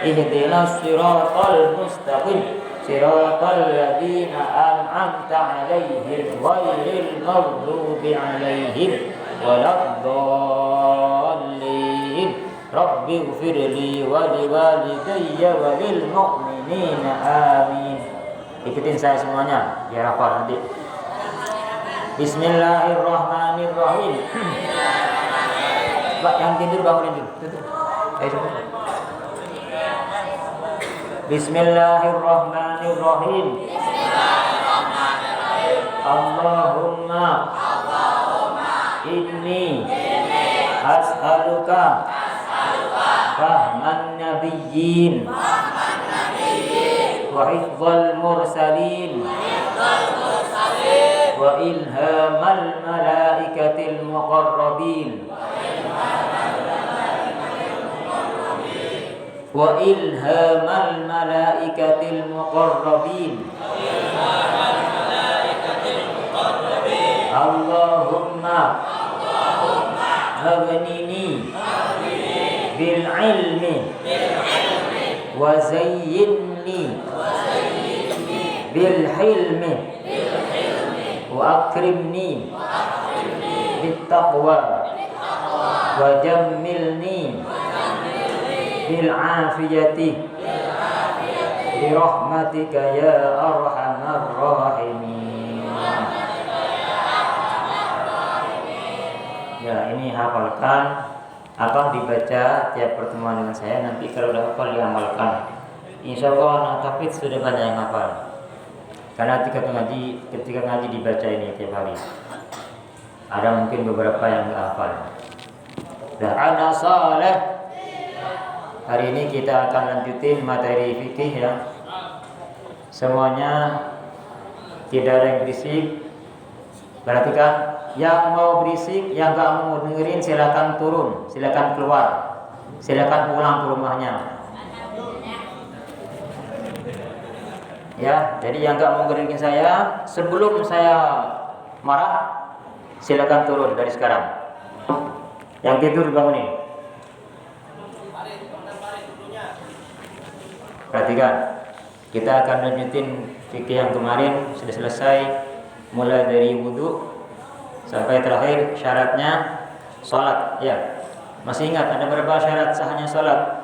ihdinas siratal mustaqim siratal ladzina an'amta 'alaihim ghairil maghdubi 'alaihim waladdallin. Rabbighfirli wa liwalidayya wa lil mu'minina amin. Ikutin saya semuanya biar hafal nanti. Bismillahirrahmanirrahim. Pak yang tidur bangunin dulu. Ayo. Bismillahirrahmanirrahim. Allahumma inni as'aluka fahman nabiyyin wa hifdzal mursalin wa ilhamal malaikatil muqarrabin wa ilhamal malaikatil muqarrabin. Allahumma aghnini bil ilmi wa zayyinni bil hilmi wa akrimni bit taqwa wa jammilni bil afiyati bi rahmatika ya arhamar rahimin. Ya, ini hafalkan. Abang dibaca tiap pertemuan dengan saya. Nanti kalau udah hafal diamalkan. Insya Allah anak tahfidz sudah banyak yang hafal. Karena ketika ngaji dibaca ini tiap hari. Ada mungkin beberapa yang nggak hafal. Dah ana saleh. Hari ini kita akan lanjutin materi fikih ya. Semuanya tidak ada yang berisik. Perhatikan. Yang mau berisik, yang gak mau dengerin silakan turun, silakan keluar, silakan pulang ke rumahnya. Ya, jadi yang gak mau dengerin saya, sebelum saya marah, silakan turun dari sekarang. Yang tidur bangunin. Perhatikan, kita akan lanjutin fikih yang kemarin sudah selesai, mulai dari wudu sampai terakhir syaratnya sholat. Ya, masih ingat ada berapa syarat sahnya sholat?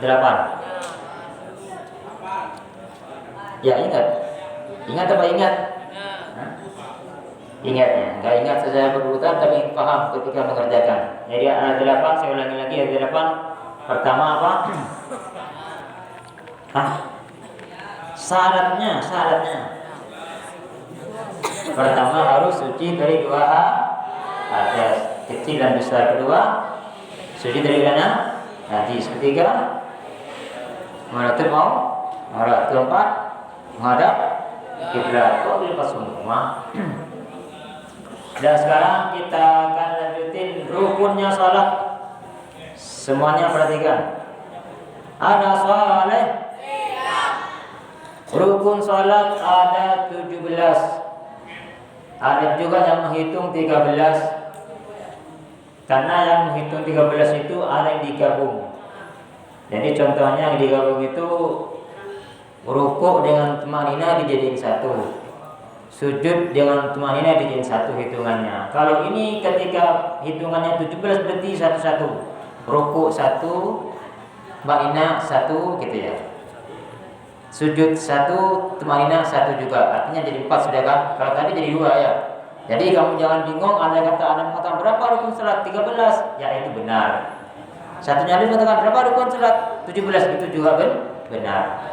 8. Ya, ingat apa ingat? Ingat ya, nggak ingat secara berurutan tapi paham ketika mengerjakan. Jadi ada 8, saya ulangi lagi, ada 8. Pertama apa? Syaratnya pertama harus suci dari 2 hadas, kecil dan besar. Kedua, suci dari mana? Najis. Ketiga, menghadap aurat. Keempat, menghadap kiblat. Kok lepas semua? Dan sekarang kita akan lanjutin rukunnya salat. Semuanya perhatikan. Ada saleh. Rukun salat ada 17. Ada juga yang menghitung 13. Karena yang menghitung 13 itu ada yang digabung. Jadi contohnya yang digabung itu rukuk dengan tumanina dijadiin satu, sujud dengan tumanina dijadiin satu hitungannya. Kalau ini ketika hitungannya 17 berarti satu-satu. Rukuk 1, tumanina 1 gitu ya. Sujud 1, tumanina 1 juga. Artinya jadi 4 sudah kan? Kalau tadi jadi 2 ya. Jadi kamu jangan bingung, ada kata berapa rukun salat? 13. Ya itu benar. Satunya lagi mengatakan berapa rukun salat? 17. Itu juga benar.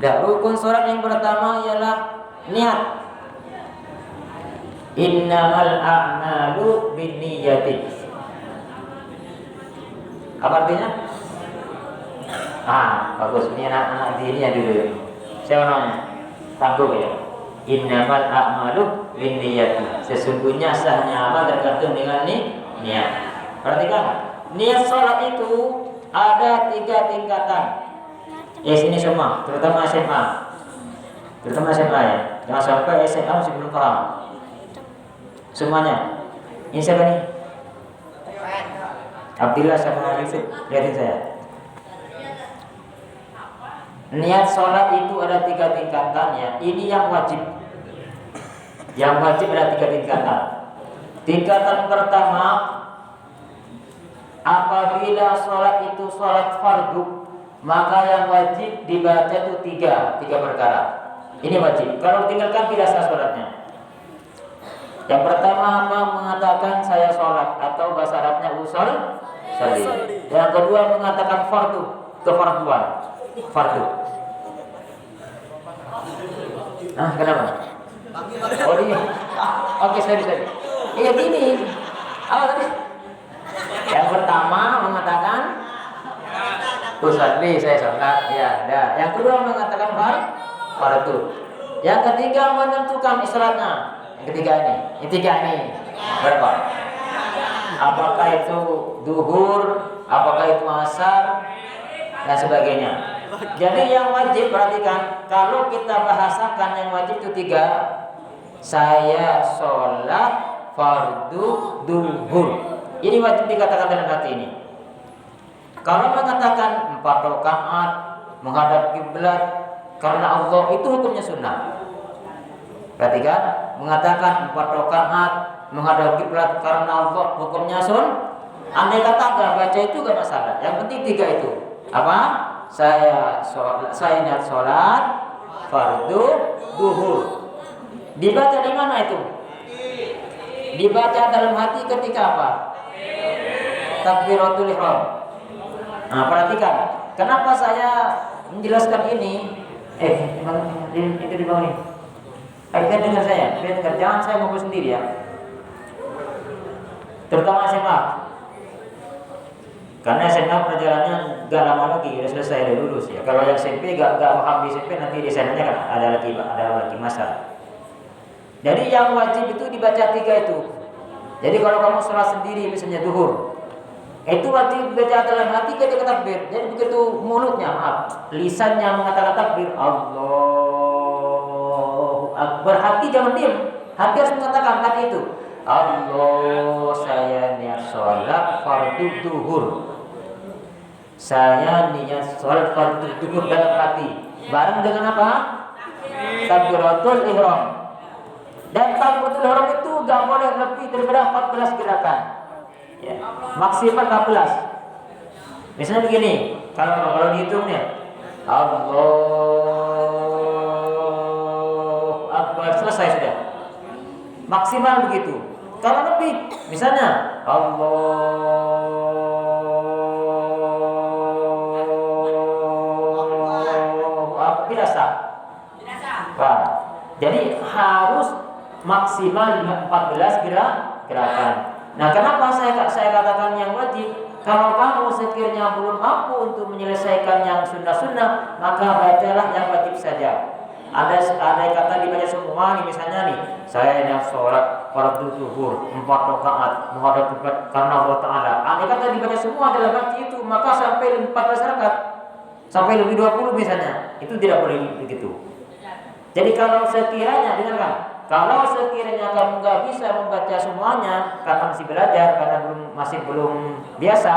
Dan rukun salat yang pertama ialah niat. Innamal a'malu binniyati. Apa artinya? Bagus. Ini anak-anak dirinya dulu. Saya nanya, tangguh ya. Innamal a'malu binniyati. Sesungguhnya sahnya amal tergantung dengan niat. Perhatikan, niat salat itu ada 3 tingkatan. Sini semua, terutama SMA. Terutama SMA ya. Jangan sampai SMA masih belum paham. Semuanya. Ini siapa nih? Abdillah sama Yusuf. Lihatin saya. Niat sholat itu ada 3 tingkatannya. Ini yang wajib. Yang wajib ada 3 tingkatan. Tingkatan pertama, apabila sholat itu sholat fardu, maka yang wajib dibaca itu tiga perkara. Ini wajib. Kalau tinggalkan tidak sah sholatnya. Yang pertama, apa? Mengatakan saya sholat, atau bahasa Arabnya usul sholli. Yang kedua, mengatakan fardu, kefarduan, fardu. Kenapa? Oh ini. Oke, sorry. Iya gini. Apa tadi? Yang pertama mengatakan usolli, saya sholat, ya, dah. Yang kedua mengatakan fardu. Yang ketiga menentukan isyaratnya. Yang ketiga ini. Berapa? Apakah itu duhur, apakah itu asar, dan sebagainya. Jadi yang wajib, perhatikan, kalau kita bahasakan yang wajib itu 3. Saya sholat fardu duhur. Ini wajib dikatakan dalam hati ini. Kalau mengatakan 4 rakaat menghadap kiblat karena Allah, itu hukumnya sunnah. Perhatikan, mengatakan 4 rakaat menghadap kiblat karena Allah, hukumnya Andai kata enggak baca itu enggak masalah. Yang penting 3 itu. Apa? Saya niat sholat fardu duhur. Dibaca di mana itu? Dibaca dalam hati ketika apa? Takbiratul ihram. Perhatikan, kenapa saya menjelaskan ini? Itu di bawah ini. Biar dengar saya, jangan saya ngomong sendiri ya. Terutama SMA. Karena SMA perjalanannya gak lama lagi, sudah selesai, udah lulus ya. Kalau yang SMP gak paham di SMP, nanti di sananya kan ada lagi masa. Jadi yang wajib itu dibaca 3 itu. Jadi kalau kamu sholat sendiri misalnya duhur, itu wajib dibaca dalam hati ketika takbir. Jadi begitu mulutnya, lisannya mengatakan takbir, Allahu Akbar, hati jangan diam. Hati harus mengatakan tadi itu, Allah, saya niat sholat fardu duhur. Saya niat sholat fardu duhur dalam hati. Bareng dengan apa? Takbiratul ihram. Dan takbiratul ihram itu gak boleh lebih daripada 14 gerakan. Ya, maksimal 14. Misalnya begini, kalau dihitungnya, Allahu Akbar, selesai sudah. Maksimal begitu. Kalau lebih, misalnya Allahu Akbar, tidak sah. Jadi harus maksimal 14 gerakan. Nah, kenapa saya katakan yang wajib? Kalau kamu sekiranya belum mampu untuk menyelesaikan yang sunnah-sunnah, maka bacalah yang wajib saja. Ada kata dibaca semua nih, misalnya nih, saya niat sholat fardu zuhur 4 rakaat menghadap kiblat karena Allah Taala. Ada kata dibaca semua dalam hati itu, maka sampai 14 rakaat, sampai lebih 20 misalnya, itu tidak boleh begitu. Jadi kalau sekiranya, dengarkan, kalau sekiranya kamu nggak bisa membaca semuanya karena masih belajar, karena masih belum biasa,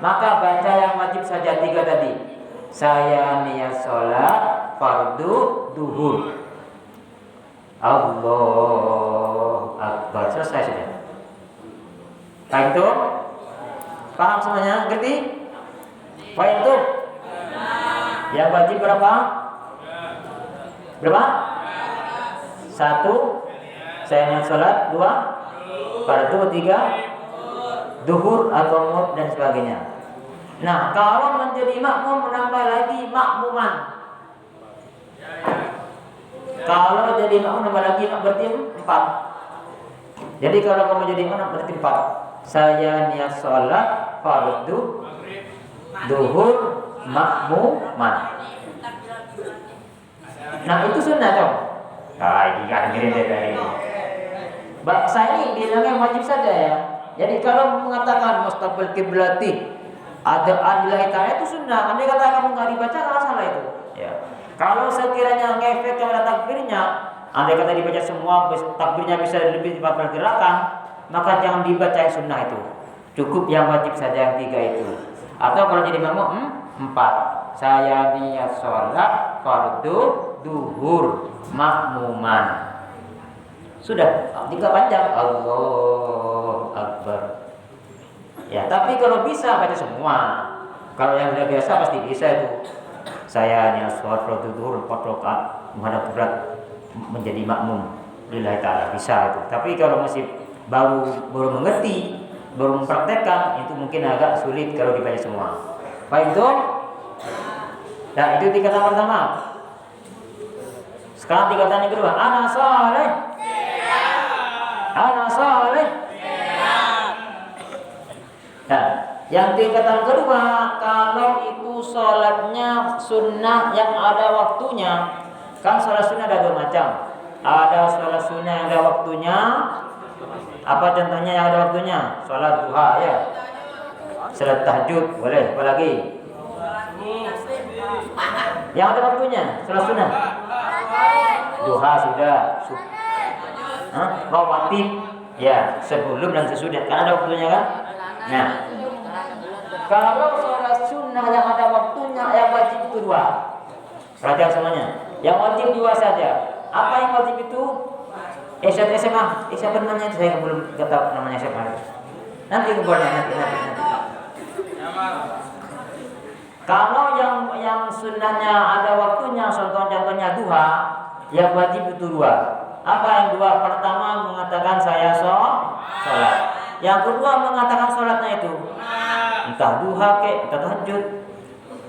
maka baca yang wajib saja 3 tadi. Saya niat sholat fardu duhur. Allahu Akbar, selesai sudah. Baik itu, paham semuanya? Ngerti? Baik itu. Yang wajib berapa? Berapa? 1, saya niat sholat. 2, fardu. 3, duhur atau mut dan sebagainya. Nah, kalau menjadi makmum menambah lagi makmuman. Kalau jadi makmum nambah lagi berarti 4. Jadi kalau kamu jadi makmum berarti 4. Saya niat sholat fardu duhur makmuman. Nah, itu sunnah dong. Ini kan gini dari. Saya ini bilangnya wajib saja ya. Jadi kalau mengatakan mustaqbil kiblati ada adilah ta'ala itu sunnah. Andai kata kamu nggak dibaca nggak salah itu. Ya. Kalau sekiranya ngefek kepada takbirnya, andai kata dibaca semua, takbirnya bisa lebih 14 gerakan, maka jangan dibaca yang sunnah itu. Cukup yang wajib saja yang 3 itu. Atau kalau jadi makmum 4. saya niat sholat fardu duhur makmuman. Sudah, tidak panjang. Allahu Akbar. Ya, tapi kalau bisa baca semua. Kalau yang udah biasa pasti bisa itu. Saya niat sholat fardu duhur 4 rakaat menghadap kiblat menjadi makmum lillahi ta'ala, bisa itu. Tapi kalau masih baru mengerti, baru mempraktekkan, itu mungkin agak sulit kalau dibaca semua. Baik itu. Nah, itu tingkatan pertama. Sekarang tingkatan yang kedua, ana saleh. Ana saleh. Nah, yang tingkatan kedua, kalau itu sholatnya sunnah yang ada waktunya. Kan sholat sunnah ada 2 macam. Ada sholat sunnah yang ada waktunya. Apa contohnya yang ada waktunya? Sholat duha ya. Sholat tahajud boleh. Apa lagi? Yang ada waktunya sholat sunnah. Duha sudah. Rawatib ya, sebelum dan sesudah. Kan ada waktunya kan? Nah, kalau sholat sunnah yang ada waktunya, yang wajib itu 2. Perhatikan semuanya. Yang wajib 2 saja. Apa yang wajib itu? SMA. Siapa namanya itu? Saya belum tahu namanya siapa. Nanti keluarnya nanti. Kalau yang sunnahnya ada waktunya, contohnya duha, yang wajib itu 2. Apa yang 2? Pertama mengatakan saya sholat. Yang kedua mengatakan sholatnya itu entah duha ke, entah tahajud.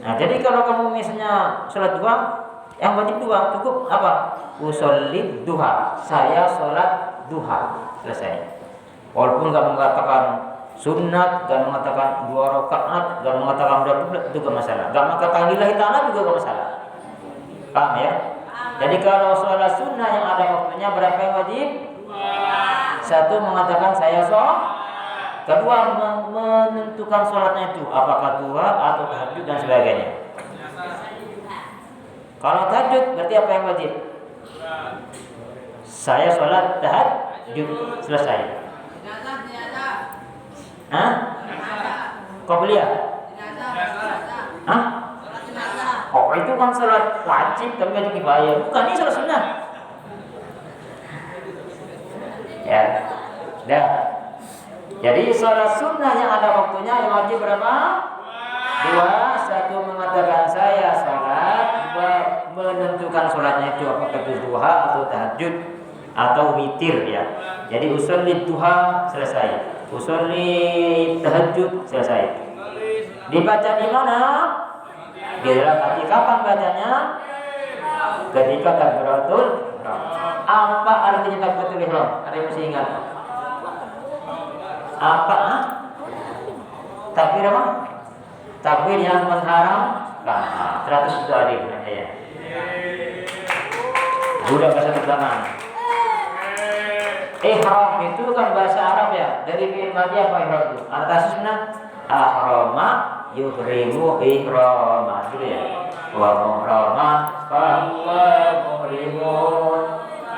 Nah, jadi kalau kamu misalnya sholat duha, yang wajib 2 cukup apa? Usolli duha. Saya sholat duha. Selesai. Walaupun enggak mengatakan sunat, enggak mengatakan 2 rakaat, enggak mengatakan berapa itu enggak masalah. Enggak mengatakan lillahi ta'ala juga enggak masalah. Paham ya? Jadi kalau sholat sunnah yang ada waktunya, berapa yang wajib? 1 mengatakan saya sholat. Kedua menentukan sholatnya itu apakah duha atau tahajud dan sebagainya. Kalau tahajud berarti apa yang wajib? Saya sholat tahajud. Selesai. Hah? Qabliyah? Hah? Oh, itu kan sholat wajib tapi wajib kifayah. Bukan, ini sholat sunnah. Ya. Dah. Jadi sholat sunnah yang ada waktunya yang wajib berapa? 2. 1 mengatakan saya sholat. 2 menentukan sholatnya itu apakah itu duha atau tahajud atau witir ya. Jadi usolli duha selesai, usolli tahajud selesai. Dibaca di mana? Di dalam hati. Kapan bacanya? Ketika takbiratul ihram. Apa artinya takbiratul ihram? Ada yang masih ingat? Apa? Takbir apa? Takbir yang mengharamkan. 100 itu ada ya. Udah bahasa belakang. Ihram itu kan bahasa Arab ya. Dari fi'il madhi apa ihram itu? Atasnya ahrama yuhrimu ihrama. Gitu ya. Wa muhraman fa huwa muhrimun.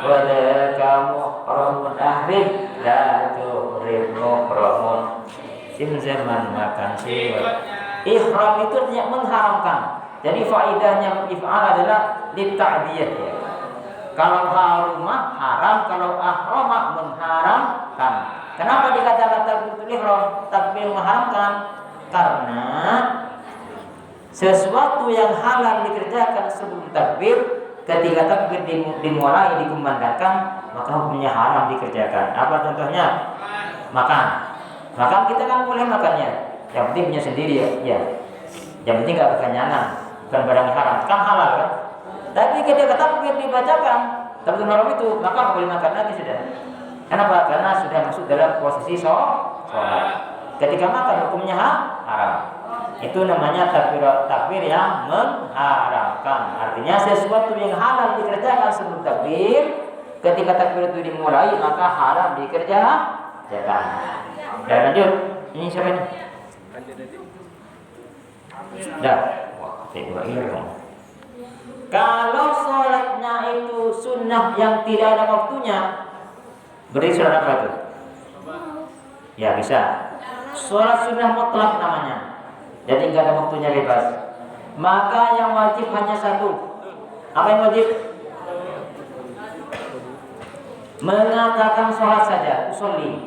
Wa dzaka muhramun ahrim la tuhrimu muhramun. Zaman makan siwa. Ihram itu artinya mengharamkan. Jadi faedahnya if'al adalah litta'diyah ya. Kalau harumah haram, kalau ahrama mengharamkan. Kenapa dikatakan takbiratul ihram, takbir mengharamkan? Karena sesuatu yang halal dikerjakan sebelum takbir, ketika takbir dimulai dikumandangkan, maka hukumnya haram dikerjakan. Apa contohnya? Makan. Makan kita kan boleh makannya. Yang penting punya sendiri ya. Yang penting enggak kekenyangan, bukan barang haram. Kan halal kan? Tapi ketika takbir dibacakan takbir haram itu, maka boleh makan lagi sudah. Kenapa? Karena sudah masuk dalam posisi sholat. Ketika makan hukumnya haram. Itu namanya takbir yang mengharamkan. Artinya sesuatu yang halal dikerjakan sebelum takbir, ketika takbir itu dimulai maka haram dikerjakan. Dan lanjut. Ini siapa ini? Dah. Wah, kalau sholatnya itu sunnah yang tidak ada waktunya, berarti sholat apa itu? Ya bisa. Sholat sunnah mutlak namanya. Jadi nggak ada waktunya bebas. maka yang wajib hanya satu. Apa yang wajib? Mengatakan sholat saja, usolli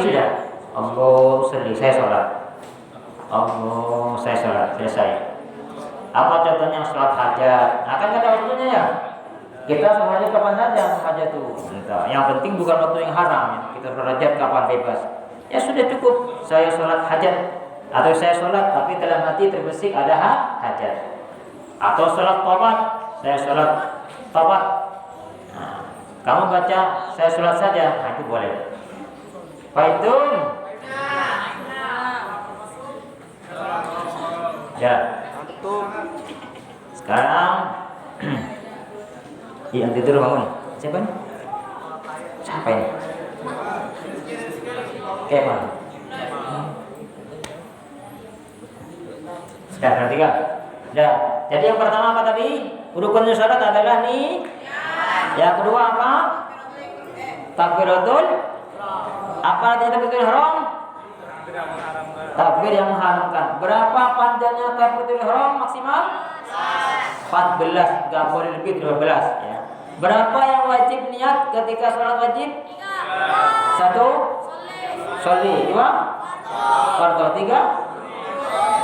sudah. Allah usolli, saya sholat. Allah, saya sholat, selesai. Apa contohnya sholat hajat? Akan ada waktunya ya. Kita semuanya kapan saja hajat itu. Entah. Yang penting bukan waktu yang haram ya. Kita sholat hajat kapan bebas. Ya sudah cukup. Saya sholat hajat atau saya sholat tapi dalam hati terbersih ada hajat. Atau sholat tobat, saya sholat tobat. Nah, kamu baca saya sholat saja, nah, itu boleh. Faidun. Ya. Sekarang yang tidur bangun. Siapa ini? Siapa ini? Kemal. Sudah perhatikan. Ya. Jadi yang pertama apa tadi? Rukun syarat adalah nih. Yang kedua apa? Takbiratul. Apa artinya takbiratul ihram? Takbir yang mengharamkan. Berapa panjangnya takbiratul ihram maksimal? 14, enggak boleh lebih 12 ya. Berapa yang wajib niat ketika sholat wajib? 1 sholli, 2 fardhu, 3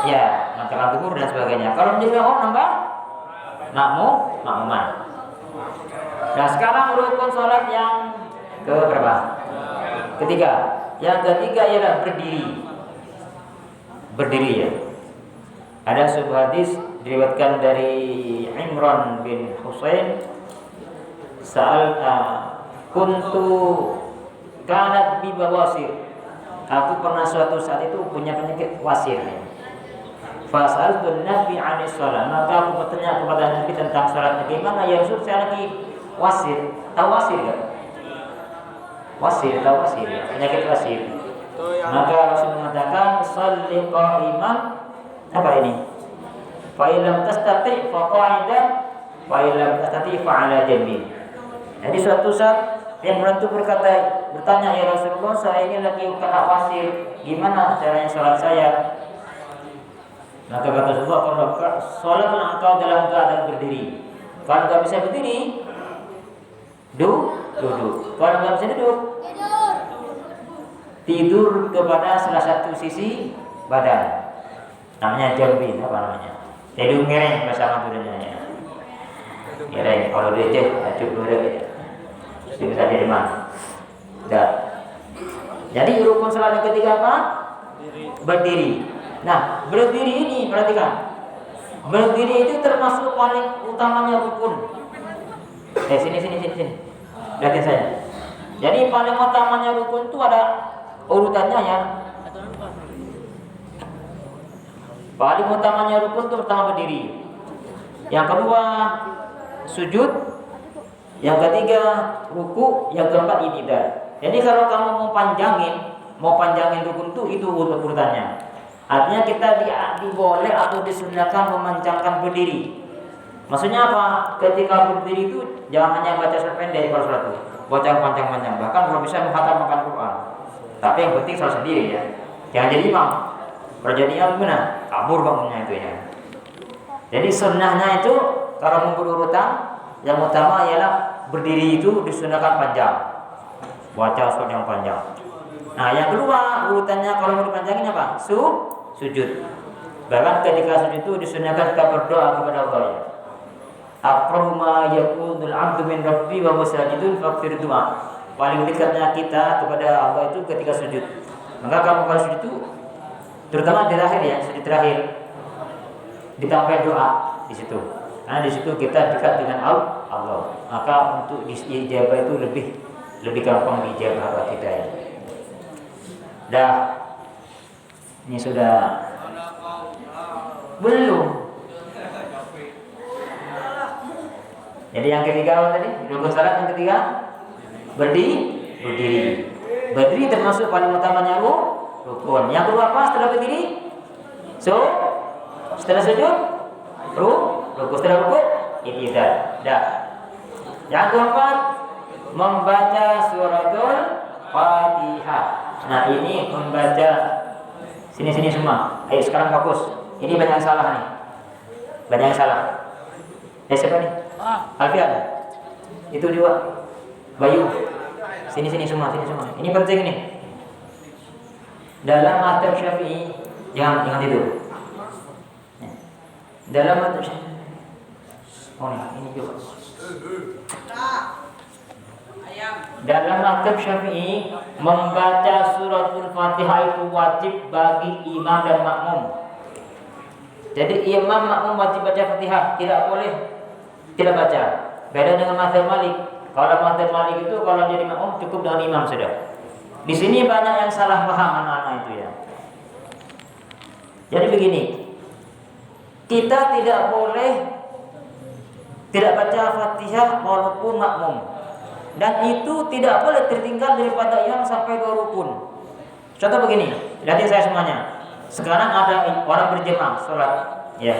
ya, mengerjakan zuhur dan sebagainya. Kalau menjadi makmum nambah makmuman. Nah, sekarang rukun sholat yang ke berapa? Ketiga. Yang ketiga ialah berdiri ya. Ada sebuah hadis diriwayatkan dari Imran bin Husain, kuntu kanat bi bawasir. Aku pernah suatu saat itu punya penyakit wasir. Fas'altu Nabi 'anis shalah. Maka aku bertanya kepada Nabi tentang salat. Bagaimana ya Rasul, saya lagi wasir. Tahu wasir enggak? Wasir, tahu wasir ya? Penyakit wasir. Maka Rasul mengatakan shalli qa'iman. Apa ini? Fa illam tastati' fa qa'idan, fa illam tastati' fa 'ala janbi. Jadi suatu saat yang menentu bertanya, ya Rasulullah, saya ini lagi kena wasir, gimana caranya sholat saya? Maka kata Rasulullah, kalau sholatlah engkau dalam keadaan berdiri. Kalau enggak bisa berdiri, duduk. Kalau enggak bisa duduk, tidur kepada salah satu sisi badan. Namanya jambi, apa namanya? Tidur miring bahasa Maduranya. Miring, kalau dia cukup dulu ya. Bisa jadi mana? Jadi rukun salat yang ketiga apa? Berdiri. Nah, berdiri ini perhatikan. Berdiri itu termasuk paling utamanya rukun. Sini. Lihatin saya. Jadi paling utamanya rukun itu ada urutannya ya. Paling utamanya rukun itu pertama berdiri. Yang kedua sujud. Yang ketiga ruku, yang keempat i'tidal. Jadi kalau kamu mau panjangin rukun itu urutannya. Artinya kita diboleh atau disunahkan memanjangkan berdiri. Maksudnya apa? Ketika berdiri itu jangan hanya baca surat pendek kalau sholat itu, baca panjang-panjang. Bahkan kalau bisa menghatamkan Quran. Tapi yang penting sholat sendiri ya. Jangan jadi imam. Kalau jadi imam gimana? Kabur bangunnya itu ya. Jadi sunnahnya itu kalau mau berurutan, yang utama ialah berdiri itu disunahkan panjang. Baca surat yang panjang. Nah, yang kedua urutannya kalau mau dipanjangin apa? Sujud. Bahkan ketika sujud itu disunahkan kita berdoa kepada Allah ya. Aqrabu ma yakunul 'abdu min rabbi wa huwa sajidun faqtir du'a. Paling dekatnya kita kepada Allah itu ketika sujud. Maka kamu kalau sujud itu terutama di terakhir ya, sujud terakhir ditambah doa di situ. Karena di situ kita dekat dengan Allah. Maka untuk dijabah itu lebih gampang dijabah buat kita ya. Dah. Ini sudah belum. Jadi yang ketiga apa tadi? Rukun salat yang ketiga berdiri. Berdiri termasuk paling utamanya rukun. Yang kedua apa setelah berdiri? Setelah sujud ruku, setelah ruku i'tidal. Dah. Yang keempat membaca suratul Fatihah. Nah, ini membaca sini semua. Ayo sekarang fokus. Ini banyak yang salah nih. Banyak yang salah. Siapa nih? Alfian. Itu dua. Bayu. Sini semua. Ini penting nih. Dalam mazhab Syafi'i, jangan tidur. Dalam mazhab Syafi'i. Ini juga. Dalam mazhab Syafi'i, membaca suratul Fatihah itu wajib bagi imam dan makmum. Jadi imam makmum wajib baca Fatihah, tidak boleh tidak baca. Beda dengan mazhab Malik. Kalau mazhab Malik itu kalau jadi makmum cukup dengan imam sudah. Di sini banyak yang salah paham anak-anak itu ya. Jadi begini, kita tidak boleh tidak baca Fatihah walaupun makmum. Dan itu tidak boleh tertinggal daripada imam sampai 2 rukun. Contoh begini, lihatin saya semuanya. Sekarang ada orang berjemaah sholat, ya.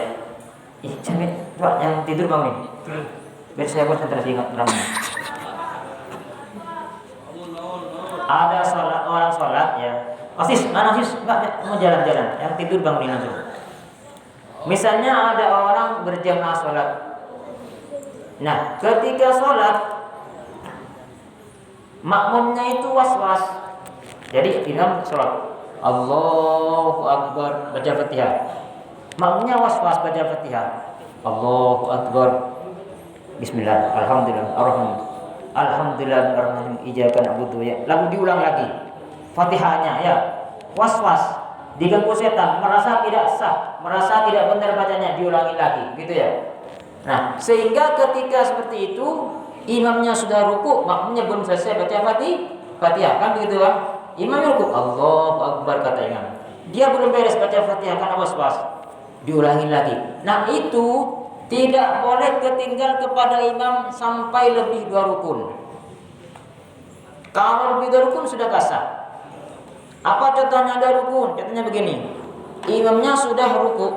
Coba yang tidur bangun. Biar saya konsentrasi ingat terangnya. Ada orang sholat, ya. Mana Sis? Mbak mau jalan-jalan. Yang tidur bangunin langsung. Misalnya ada orang berjemaah sholat. Nah, ketika sholat, makmumnya itu was-was. Jadi imam sholat, Allahu Akbar, baca Fatihah. Makmumnya was-was baca Fatihah. Allahu Akbar, Bismillah, Alhamdulillah, Alhamdulillah, Iyyaka na'budu ya. Lalu diulang lagi Fatihahnya ya. Was-was, diganggu setan, merasa tidak sah, merasa tidak benar bacanya, diulangi lagi, gitu ya. Nah, sehingga ketika seperti itu imamnya sudah ruku, makmumnya belum selesai baca Fatihah, kan begitu kan? Imamnya ruku, Allahu Akbar kata imam. Dia belum beres baca Fatihah karena was-was. Diulangi lagi. Nah, itu tidak boleh ketinggal kepada imam sampai lebih 2 rukun. Kalau lebih 2 rukun sudah kasar. Apa contohnya ada rukun? Contohnya begini. Imamnya sudah ruku,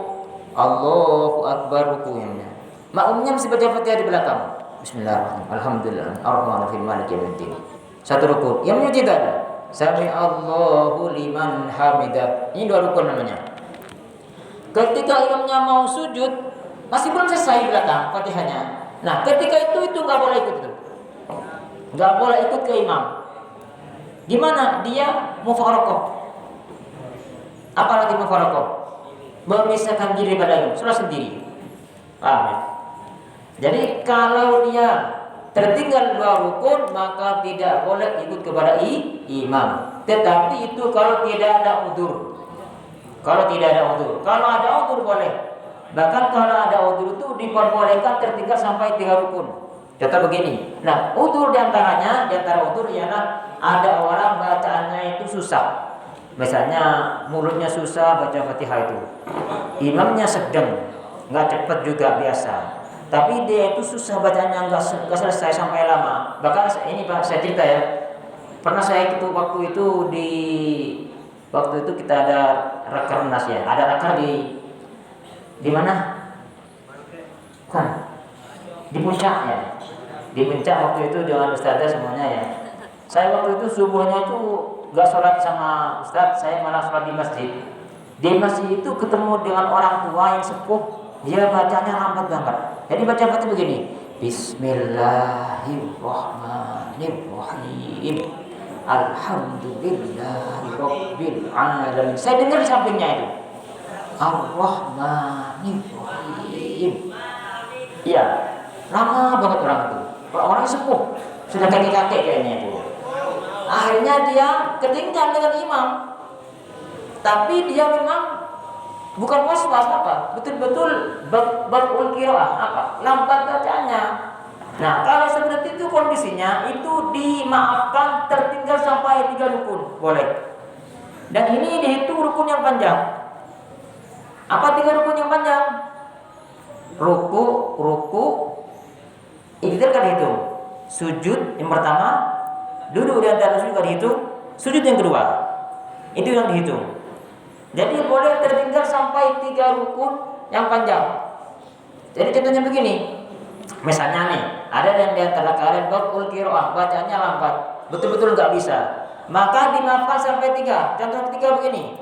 Allahu Akbar ruku imamnya. Makmumnya mesti baca Fatihah di belakang. Bismillahirrahmanirrahim. Alhamdulillah. Ar-Rahmanir-Rahim. Maliki yaumiddin. 1 rukun. Yang tidak ada. Sami Allahu liman hamidah. Ini 2 rukun namanya. Ketika imamnya mau sujud, masih belum selesai belakang Fatihahnya. Nah, ketika itu enggak boleh ikut itu. Enggak boleh ikut ke imam. Gimana? Dia mufaraqah. Apalagi mufaraqah? Memisahkan diri pada imam, sholat sendiri. Paham ya? Jadi kalau dia tertinggal 2 rukun, maka tidak boleh ikut kepada imam. Tetapi itu kalau tidak ada udzur. Kalau tidak ada udzur. Kalau ada udzur boleh. Bahkan kalau ada udzur itu diperbolehkan tertinggal sampai 3 rukun. Contoh begini. Nah, udzur diantara udzur ialah ada orang bacaannya itu susah. Misalnya mulutnya susah baca Fatihah itu. Imamnya sedang, nggak cepat juga biasa. Tapi dia itu susah bacanya, nggak selesai sampai lama. Bahkan ini Pak, saya cerita ya. Pernah saya itu waktu itu kita ada rakernas ya. Ada raker di mana? Kan di puncak ya. Di puncak waktu itu dengan ustazah semuanya ya. Saya waktu itu subuhnya itu nggak sholat sama ustaz, saya malah sholat di masjid. Di masjid itu ketemu dengan orang tua yang sepuh, dia bacanya lambat banget. Jadi baca Fatihah begini, Bismillahirrahmanirrahim, Alhamdulillahirabbil alamin. Saya dengar di sampingnya itu, Ar-Rahmanirrahim. Iya, lama banget orang itu. Orang sepuh, sudah kakek-kakek kayaknya itu. Akhirnya dia ketinggalan dengan imam. Tapi dia memang bukan was-was apa, betul-betul babul qiraah apa? Lambat bacanya. Nah, kalau seperti itu kondisinya itu dimaafkan tertinggal sampai 3 rukun, boleh. Dan ini dihitung rukun yang panjang. Apa 3 rukun yang panjang? Ruku, itu kan dihitung. Sujud yang pertama, duduk di antara sujud juga dihitung. Sujud yang kedua, itu yang dihitung. Jadi boleh tertinggal sampai 3 rukun yang panjang. Jadi contohnya begini. Misalnya nih, ada yang di antara kalian babul qiraah, bacanya lambat, betul-betul nggak bisa. Maka dimaafkan sampai 3. Contoh ketiga begini.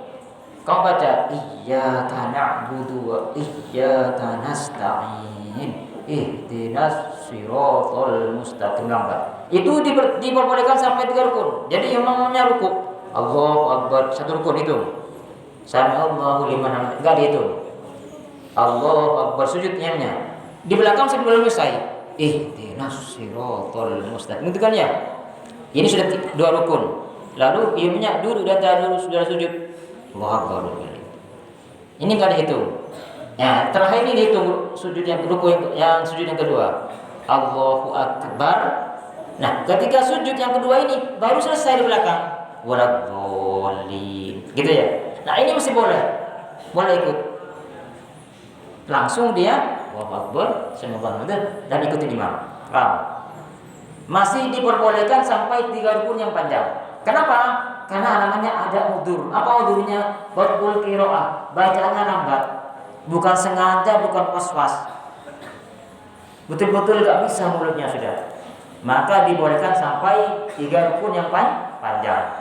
Kau baca iyyaka na'budu wa iyyaka nasta'in ihdinas siratal mustaqim, lambat. Itu diperbolehkan sampai 3 rukun. Jadi yang namanya rukuk Allahu Akbar 1 rukun itu. Sami Allahu liman hamidah enggak dihitung. Allahu Akbar sujudnya. Di belakang sebelum selesai ihdinas siratal mustaqim. Itu kan ya. Ini sudah 2 rukun. Lalu imamnya duduk dan dulu sudah sujud. Allahu Akbar. Ini enggak dihitung. Ya, terakhir ini dihitung sujud yang rukun yang sujud yang kedua. Allahu Akbar. Nah, ketika sujud yang kedua ini baru selesai di belakang. Waladhdallin. Gitu ya. Nah, ini masih boleh. Boleh ikut. Langsung dia Allahu Akbar, semua dan ikutin imam. Paham? Masih diperbolehkan sampai 3 rukun yang panjang. Kenapa? Karena namanya ada udzur. Apa udzurnya? Batul qiraah, bacaannya lambat. Bukan sengaja, bukan was-was. Betul-betul gak bisa mulutnya sudah. Maka dibolehkan sampai 3 rukun yang panjang.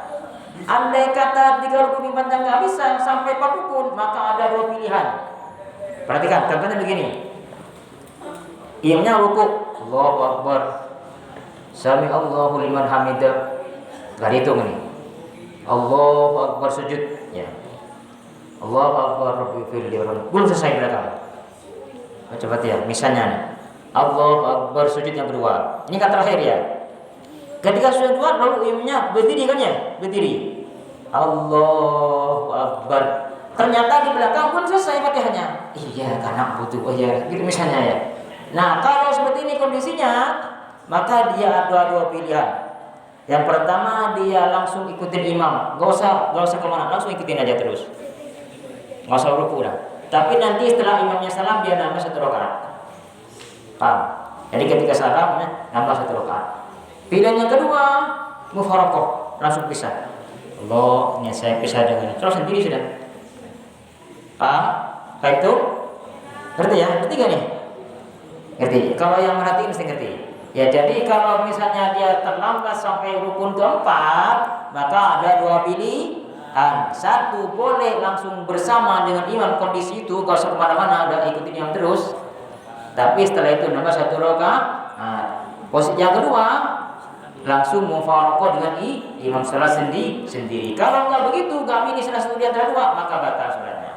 Andai kata 3 rukun yang panjang gak bisa sampai 4 rukun, maka ada 2 pilihan. Perhatikan, contohnya begini. Imamnya rukuk, Allahu Akbar, Sami Allahu liman hamidah. Gak dihitung ini. Allahu Akbar sujud, ya. Allahu Akbar Rabbil alamin. Belum selesai belakang. Coba ya, misalnya nih. Allahu Akbar sujud yang kedua. Ini kan terakhir ya. Ketika sudah 2 lalu imamnya berdiri kan ya? Berdiri. Allahu Akbar. Ternyata di belakang pun selesai Fatihahnya. Iya, karena butuh ya. Gitu misalnya ya. Nah, kalau seperti ini kondisinya, maka dia ada 2 pilihan. Yang pertama dia langsung ikutin imam, gak usah kemana, langsung ikutin aja terus, gak usah ruku lah. Tapi nanti setelah imamnya salam dia nambah 1 rakaat. Paham? Jadi ketika salam nambah 1 rakaat. Pilihan yang kedua mufaraqah, langsung pisah. Allah, ini saya pisah dengan terus sendiri sudah. Paham? Baik itu? Ngerti ya? Ngerti gak nih? Ngerti? Kalau yang merhatiin mesti ngerti. Ya, jadi kalau misalnya dia terlambat sampai rukun keempat, maka ada 2 pilihan. 1 boleh langsung bersama dengan imam kondisi itu, gak usah kemana-mana, ada ikutin yang terus. Tapi setelah itu nambah 1 rakaat. Nah, posisi yang kedua langsung mufaraqah dengan imam salat sendiri. Kalau nggak begitu, gak milih salah satu di antara 2, maka batal salat.